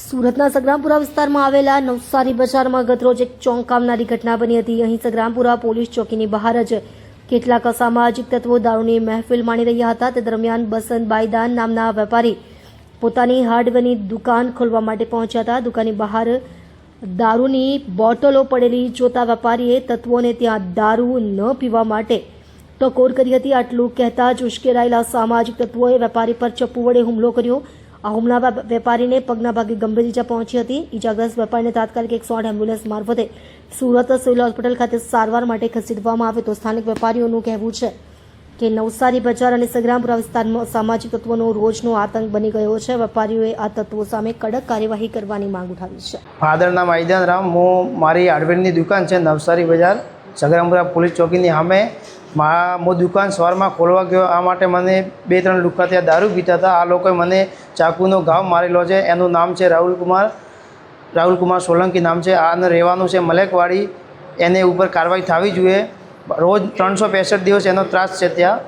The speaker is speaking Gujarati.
સુરતના સગ્રામપુરા વિસ્તારમાં આવેલા નવસારી બજારમાં ગતરોજ એક ચોંકાવનારી ઘટના બની હતી। અહીં સગ્રામપુરા પોલીસ ચોકીની બહાર જ કેટલાક અસામાજિક તત્વો દારૂની મહેફિલ માણી રહ્યા હતા। તે દરમિયાન બસંત બાઈદાન નામના વેપારી પોતાની હાર્ડવેરની દુકાન ખોલવા માટે પહોંચ્યા હતા। દુકાનની બહાર દારૂની બોટલો પડેલી જોતા વેપારીએ તત્વોને ત્યાં દારૂ ન પીવા માટે ટકોર કરી હતી। આટલું કહેતા જ ઉશ્કેરાયેલા સામાજિક તત્વોએ વેપારી પર ચપ્પુ વડે હુમલો કર્યો। આ હુમલા વેપારીને પગના ભાગે ગંભીર ઈજા પહોંચી હતી। ઈજાગ્રસ્ત વેપારીને તાત્કાલિક 108 એમ્બ્યુલન્સ મારફતે સુરત સિવિલ હોસ્પિટલ ખાતે સારવાર માટે ખસેડવામાં આવ્યો। તો સ્થાનિક વેપારીઓનું કહેવું છે કે નવસારી બજાર અને સગ્રામપુરા વિસ્તારમાં સામાજિક તત્વોનો રોજનો આતંક બની ગયો છે। વેપારીઓએ આ તત્વો સામે કડક કાર્યવાહી કરવાની માંગ ઉઠાવી છે। ફાધર નામ આઈદાન રામ, હું મારી હાર્ડવેરની દુકાન છે નવસારી બજાર સગ્રામપુરા પોલીસ ચોકીની સામે। હું દુકાન સવારમાં ખોલવા ગયો, આ માટે મને 2-3 લુખ્ખા ત્યાં દારૂ પીતા હતા। આ લોકોએ મને ચાકુનો ઘાવ મારેલો છે। એનું નામ છે રાહુલ કુમાર સોલંકી નામ છે। આને રહેવાનું છે મલેકવાડી। એને ઉપર કાર્યવાહી થવી જોઈએ। રોજ 365 દિવસ એનો ત્રાસ છે ત્યાં।